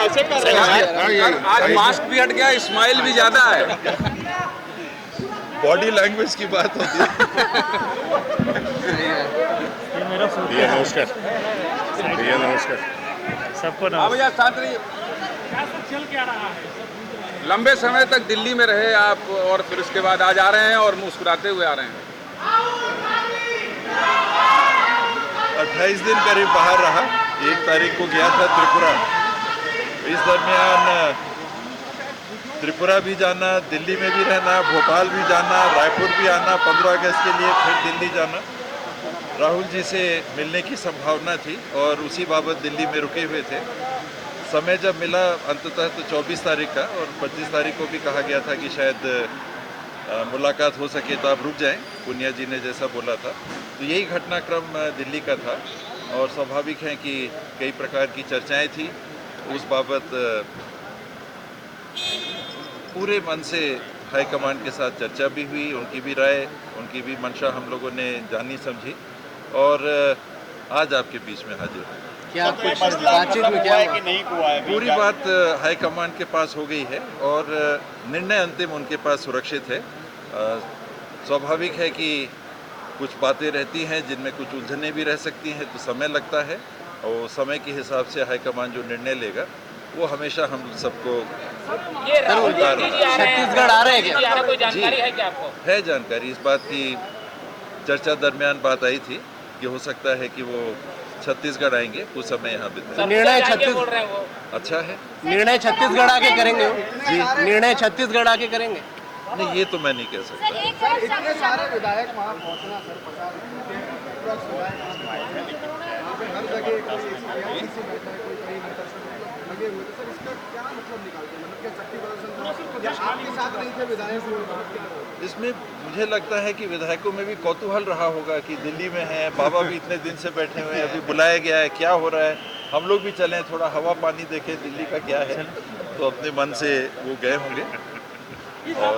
कैसे कर रहे हैं? आज मास्क भी हट गया, स्माइल भी ज्यादा है। बॉडी लैंग्वेज की बात होती है। भैया नमस्कार। भैया नमस्कार। सबको हाँ भैया, साथ रहिए। चल क्या रहा है? लंबे समय तक दिल्ली में रहे आप और फिर उसके बाद आज आ रहे हैं और मुस्कुराते हुए आ रहे हैं। 28 दिन करीब बाहर रहा। 1 तारीख को गया था त्रिपुरा। इस दरमियान त्रिपुरा भी जाना, दिल्ली में भी रहना, भोपाल भी जाना, रायपुर भी आना, 15 अगस्त के लिए फिर दिल्ली जाना। राहुल जी से मिलने की संभावना थी और उसी बाबत दिल्ली में रुके हुए थे। समय जब मिला अंततः तो 24 तारीख का, और 25 तारीख को भी कहा गया था कि शायद मुलाकात हो सके तो आप रुक जाएं, पुनिया जी ने जैसा बोला था। तो यही घटनाक्रम दिल्ली का था और स्वाभाविक है कि कई प्रकार की चर्चाएं थी उस बाबत। पूरे मन से हाईकमान के साथ चर्चा भी हुई, उनकी भी राय, उनकी भी मंशा हम लोगों ने जानी समझी और आज आपके बीच में हाजिर हूँ। क्या कुछ बातचीत में क्या है कि नहीं हुआ है? पूरी बात हाईकमान के पास हो गई है और निर्णय अंतिम उनके पास सुरक्षित है। स्वाभाविक है कि कुछ बातें रहती हैं जिनमें कुछ उलझनें भी रह सकती हैं, तो समय लगता है और समय के हिसाब से हाईकमान जो निर्णय लेगा वो हमेशा हम सबको छत्तीसगढ़ आ रहे हैं क्या? कोई जानकारी है क्या आपको? है जानकारी। इस बात की चर्चा दरमियान बात आई थी कि हो सकता है कि वो छत्तीसगढ़ आएंगे, कुछ समय यहाँ बिताएंगे। निर्णय बोल रहे हैं वो। अच्छा है। निर्णय छत्तीसगढ़ आके करेंगे जी? निर्णय छत्तीसगढ़ आके करेंगे? नहीं, ये तो मैं नहीं कह सकता। इतने सारे विधायक वहाँ पहुँचना सर, 50 हर जगह कोई कहीं लगे हुए थे सर, इसका क्या मतलब निकालते हैं? मतलब क्या शक्ति प्रदर्शन आपके साथ नहीं थे विधायक? इसमें मुझे लगता है कि विधायकों में भी कौतूहल रहा होगा कि दिल्ली में है, बाबा भी इतने दिन से बैठे हुए हैं, अभी बुलाया गया है, क्या हो रहा है, हम लोग भी चलें, थोड़ा हवा पानी देखें दिल्ली का क्या है। तो अपने मन से वो गए होंगे। और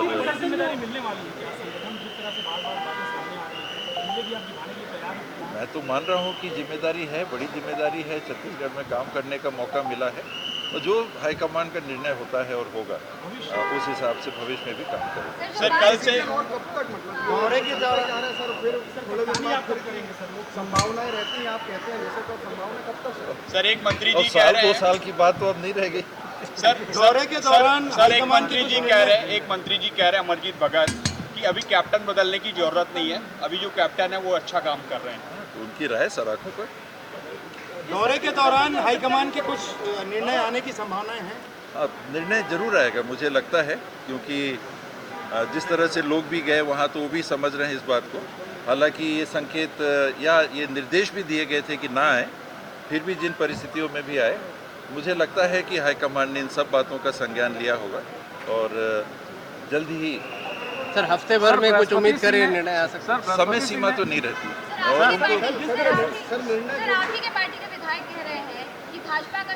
मैं तो मान रहा हूँ कि जिम्मेदारी है, बड़ी जिम्मेदारी है। छत्तीसगढ़ में काम करने का मौका मिला है और जो हाईकमान का निर्णय होता है और होगा उस हिसाब से भविष्य में भी काम करेंगे। सर कल से कब तक मतलब दौरे की जा रहे हैं सर, फिर थोड़े दिन बाद फिर करेंगे सर? वो संभावनाएं रहती हैं, आप कहते हैं वैसे, तो संभावना कब तक सर एक मंत्री और जी कह साल रहे 2 हैं साल की बात तो अब नहीं रह गई। सर दौरे के दौरान सर एक मंत्री जी कह रहे हैं, अमरजीत भगत, कि अभी कैप्टन बदलने की जरूरत नहीं है, अभी जो कैप्टन है वो अच्छा काम कर रहे हैं। तो उनकी राय सराखों पर। दौरे के दौरान हाईकमान के कुछ निर्णय आने की संभावनाएं हैं? अब निर्णय जरूर आएगा मुझे लगता है, क्योंकि जिस तरह से लोग भी गए वहाँ तो वो भी समझ रहे हैं इस बात को। हालांकि ये संकेत या ये निर्देश भी दिए गए थे कि ना आए, फिर भी जिन परिस्थितियों में भी आए, मुझे लगता है कि हाईकमान ने इन सब बातों का संज्ञान लिया होगा और जल्द ही। सर हफ्ते भर में कुछ उम्मीद करें निर्णय आ सकता है? समय सीमा तो नहीं रहती और उनको सर निर्णय आप ही के पार्टी के विधायक कह रहे हैं कि भाजपा का